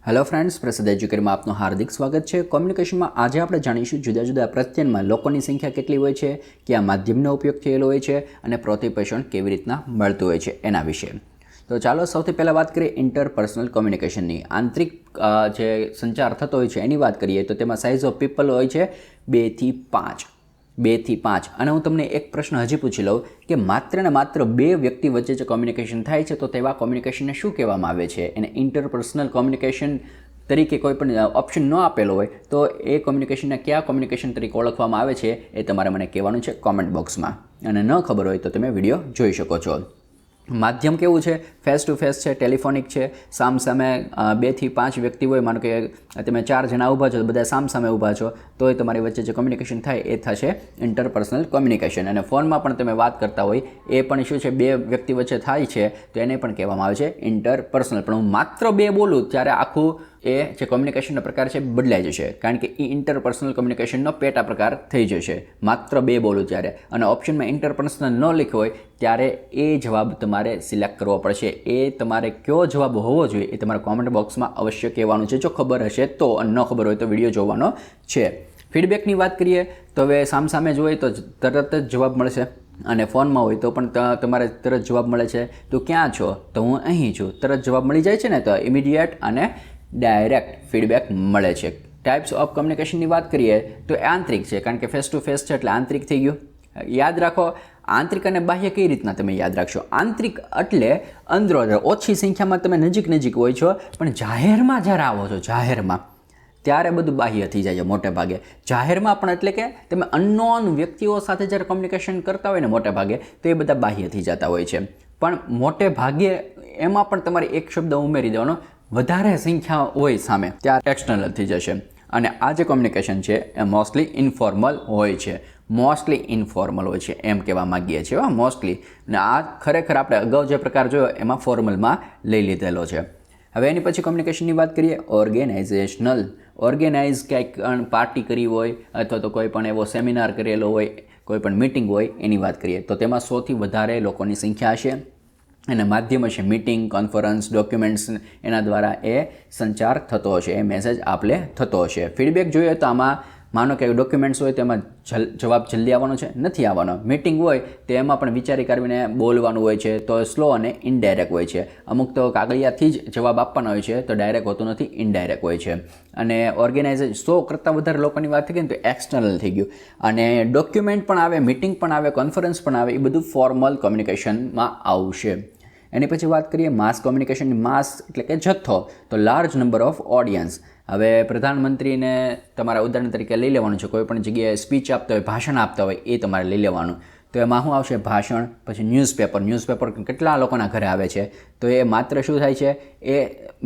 Hello friends, પ્રસિદ્ધ એજ્યુકેટરમાં આપનું હાર્દિક સ્વાગત છે। કોમ્યુનિકેશનમાં આજે આપણે જાણીશું જુદા જુદા પ્રત્યયનમાં લોકોની સંખ્યા કેટલી હોય છે, કયા માધ્યમનો ઉપયોગ થયેલો હોય છે અને પ્રતિપોષણ કેવી રીતના મળતું હોય છે એના વિશે। તો ચાલો સૌથી પહેલાં વાત કરીએ ઇન્ટરપર્સનલ કોમ્યુનિકેશનની। આંતરિક જે સંચાર થતો હોય છે એની વાત કરીએ તો તેમાં સાઇઝ ઓફ પીપલ હોય છે 2 થી 5। અને હું તમને એક પ્રશ્ન હજી પૂછી લઉં કે માત્ર ને માત્ર 2 વ્યક્તિ વચ્ચે જે કોમ્યુનિકેશન થાય છે તો તેવા કોમ્યુનિકેશનને શું કહેવામાં આવે છે? એને ઇન્ટરપર્સનલ કોમ્યુનિકેશન તરીકે કોઈ પણ ઓપ્શન ન આપેલો હોય તો એ કોમ્યુનિકેશનને કયા કોમ્યુનિકેશન તરીકે ઓળખવામાં આવે છે એ તમારે મને કહેવાનું છે કોમેન્ટ બોક્સમાં। અને ન ખબર હોય તો તમે વિડીયો જોઈ શકો છો। માધ્યમ કેવું છે? ફેસ ટુ ફેસ છે, ટેલિફોનિક છે, સામસામે 2 થી 5 વ્યક્તિ હોય, માનો કે તમે 4 જણા ઊભા છો, બધા સામસામે ઊભા છો તો એ તમારી વચ્ચે જે કોમ્યુનિકેશન થાય એ થશે ઇન્ટરપર્સનલ કોમ્યુનિકેશન। અને ફોનમાં પણ તમે વાત કરતા હોય એ પણ શું છે, 2 વ્યક્તિ વચ્ચે થાય છે તો એને પણ કહેવામાં આવે છે ઇન્ટરપર્સનલ। પણ હું માત્ર 2 બોલું ત્યારે આખું એ જે કોમ્યુનિકેશનનો પ્રકાર છે બદલાઈ જશે, કારણ કે એ ઇન્ટરપર્સનલ કોમ્યુનિકેશનનો પેટા પ્રકાર થઈ જશે માત્ર 2 બોલું ત્યારે। અને ઓપ્શનમાં ઇન્ટરપર્સનલ ન લખ્યો હોય ત્યારે એ જવાબ તમારે સિલેક્ટ કરવો પડશે। એ તમારે કયો જવાબ હોવો જોઈએ એ તમારે કોમેન્ટ બોક્સમાં અવશ્ય કહેવાનું છે, જો ખબર હશે તો, અને ન ખબર હોય તો વિડીયો જોવાનો છે। ફીડબેકની વાત કરીએ તો હવે સામસામે જોઈએ તો તરત જ જવાબ મળશે, અને ફોનમાં હોય તો પણ તમારે તરત જવાબ મળે છે। તું ક્યાં છો? તો હું અહીં છું, તરત જવાબ મળી જાય છે ને, તો ઇમિડિયેટ અને ડાયરેક્ટ ફીડબેક મળે છે। ટાઈપ્સ ઓફ કોમ્યુનિકેશનની વાત કરીએ તો એ આંતરિક છે, કારણ કે ફેસ ટુ ફેસ છે એટલે આંતરિક થઈ ગયું। યાદ રાખો, આંતરિક અને બાહ્ય કઈ રીતના તમે યાદ રાખશો? આંતરિક એટલે અંદરો ઓછી સંખ્યામાં તમે નજીક હોય છો, પણ જાહેરમાં જ્યારે આવો છો જાહેરમાં ત્યારે બધું બાહ્ય થઈ જાય છે મોટે ભાગે। જાહેરમાં પણ એટલે કે તમે અનનોન વ્યક્તિઓ સાથે જ્યારે કોમ્યુનિકેશન કરતા હોય ને મોટે ભાગે તો એ બધા બાહ્ય થઈ જતા હોય છે, પણ મોટે ભાગે એમાં પણ તમારે એક શબ્દ ઉમેરી દેવાનો, વધારે સંખ્યા હોય સામે ત્યારે એક્સટર્નલ થઈ જશે। અને આ જે કોમ્યુનિકેશન છે એ મોસ્ટલી ઇન્ફોર્મલ હોય છે એમ કહેવા માગીએ છીએ, મોસ્ટલી। અને આ ખરેખર આપણે અગાઉ જે પ્રકાર જોયો એમાં ફોર્મલમાં લઈ લીધેલો છે। હવે એની પછી કોમ્યુનિકેશનની વાત કરીએ ઓર્ગેનાઇઝેશનલ। ઓર્ગેનાઇઝ કંઈક પાર્ટી કરી હોય અથવા તો કોઈ પણ એવો સેમિનાર કરેલો હોય, કોઈ પણ મિટિંગ હોય એની વાત કરીએ તો તેમાં 100થી વધારે લોકોની સંખ્યા હશે અને માધ્યમ હશે મીટિંગ, કોન્ફરન્સ, ડોક્યુમેન્ટ્સ, એના દ્વારા એ સંચાર થતો હશે, એ મેસેજ આપલે થતો હશે। ફીડબેક જોઈએ તો આમાં માનો કે ડોક્યુમેન્ટ્સ હોય તો એમાં જવાબ જલ્દી આવવાનો છે, નથી આવવાનો। મીટિંગ હોય તો એમાં પણ વિચારી કરીને બોલવાનું હોય છે, તો સ્લો અને ઇનડાયરેક્ટ હોય છે। અમુક તો કાગળિયાથી જ જવાબ આપવાનો હોય છે તો ડાયરેક્ટ હોતું નથી, ઇનડાયરેક્ટ હોય છે। અને ઓર્ગેનાઇઝેશન 100 કરતાં વધારે લોકોની વાત થઈ ગઈ ને તો એક્સટર્નલ થઈ ગયું। અને ડોક્યુમેન્ટ પણ આવે, મીટિંગ પણ આવે, કોન્ફરન્સ પણ આવે, એ બધું ફોર્મલ કોમ્યુનિકેશનમાં આવશે। એની પછી વાત કરીએ માસ કોમ્યુનિકેશન। માસ એટલે કે જથ્થો, તો લાર્જ નંબર ઓફ ઓડિયન્સ। હવે પ્રધાનમંત્રીને તમારા ઉદાહરણ તરીકે લઈ લેવાનું છે, કોઈ પણ જગ્યાએ સ્પીચ આપતા હોય, ભાષણ આપતા હોય એ તમારે લઈ લેવાનું, તો એમાં શું આવશે? ભાષણ। પછી ન્યૂઝપેપર કેટલા લોકોના ઘરે આવે છે તો એ માત્ર શું થાય છે, એ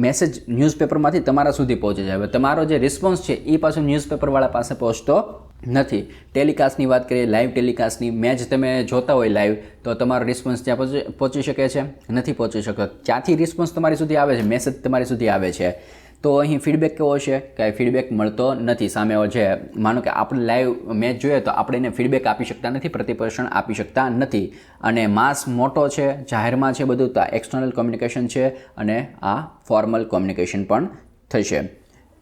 મેસેજ ન્યૂઝપેપરમાંથી તમારા સુધી પહોંચે છે। હવે તમારો જે રિસ્પોન્સ છે એ પાછું ન્યૂઝપેપરવાળા પાસે પહોંચતો નથી। ટેલિકાસ્ટની વાત કરીએ, લાઈવ ટેલિકાસ્ટની, મેચ તમે જોતા હોય લાઈવ તો તમારો રિસ્પોન્સ ત્યાં પહોંચી શકે છે? નથી પહોંચી શકતો। ક્યાંથી રિસ્પોન્સ તમારી સુધી આવે છે, મેસેજ તમારી સુધી આવે છે? તો અહીં ફીડબેક કેવો હશે? કાંઈ ફીડબેક મળતો નથી। સામે જે માનો કે આપણે લાઈવ મેચ જોઈએ તો આપણે એને ફીડબેક આપી શકતા નથી, પ્રતિપોષણ આપી શકતા નથી। અને માસ મોટો છે, જાહેરમાં છે બધું, તો એક્સટર્નલ કોમ્યુનિકેશન છે અને આ ફોર્મલ કોમ્યુનિકેશન પણ થશે।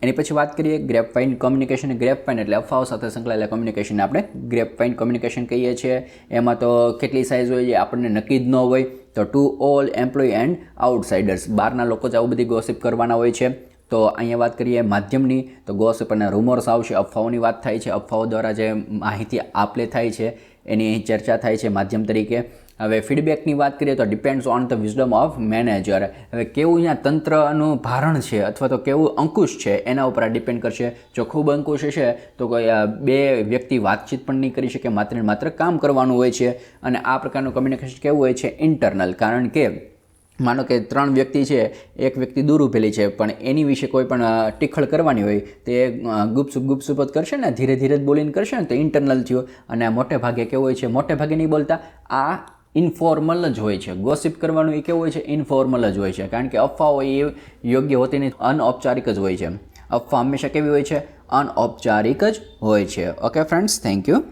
એની પછી વાત કરીએ ગ્રેપવાઇન કોમ્યુનિકેશન। ગ્રેપવાઇન એટલે અફવાઓ સાથે સંકળાયેલા કોમ્યુનિકેશન આપણે ગ્રેપવાઇન કોમ્યુનિકેશન કહીએ છીએ। એમાં તો કેટલી સાઇઝ હોય એ આપણને નક્કી જ ન હોય, તો ટુ ઓલ એમ્પ્લોય એન્ડ આઉટસાઇડર્સ, બહારના લોકો જ આવું બધી ગોસિપ કરવાના હોય છે। તો અહીંયા વાત કરીએ માધ્યમની તો ગોસિપ અને રૂમર્સ આવશે, અફવાઓની વાત થાય છે, અફવાઓ દ્વારા જે માહિતી આપલે થાય છે એની ચર્ચા થાય છે માધ્યમ તરીકે। હવે ફીડબેકની વાત કરીએ તો depends on the wisdom of manager. હવે કેવું અહીંયા તંત્રનું ભારણ છે અથવા તો કેવું અંકુશ છે એના ઉપર આ ડિપેન્ડ કરશે। જો ખૂબ અંકુશ હશે તો કોઈ 2 વ્યક્તિ વાતચીત પણ નહીં કરી શકે, માત્ર ને માત્ર કામ કરવાનું હોય છે। અને આ પ્રકારનું કોમ્યુનિકેશન કેવું હોય છે? ઇન્ટરનલ, કારણ કે માનો કે 3 વ્યક્તિ છે, એક વ્યક્તિ દૂર ઊભેલી છે પણ એની વિશે કોઈ પણ ટીખળ કરવાની હોય તો એ ગુપસુપ જ કરશે ને, ધીરે જ બોલીને કરશે ને, તો ઇન્ટરનલ થયું। અને મોટે ભાગે કેવું હોય છે? મોટે ભાગે નહીં બોલતા, આ ઇન્ફોર્મલ જ હોય છે। ગોસિપ કરવાનું એ કેવું હોય છે? ઇન્ફોર્મલ જ હોય છે, કારણ કે અફવાઓ એ યોગ્ય હોતી નથી, અનૌપચારિક જ હોય છે। અફવા હંમેશા કેવી હોય છે? અનૌપચારિક જ હોય છે। Okay friends, thank you.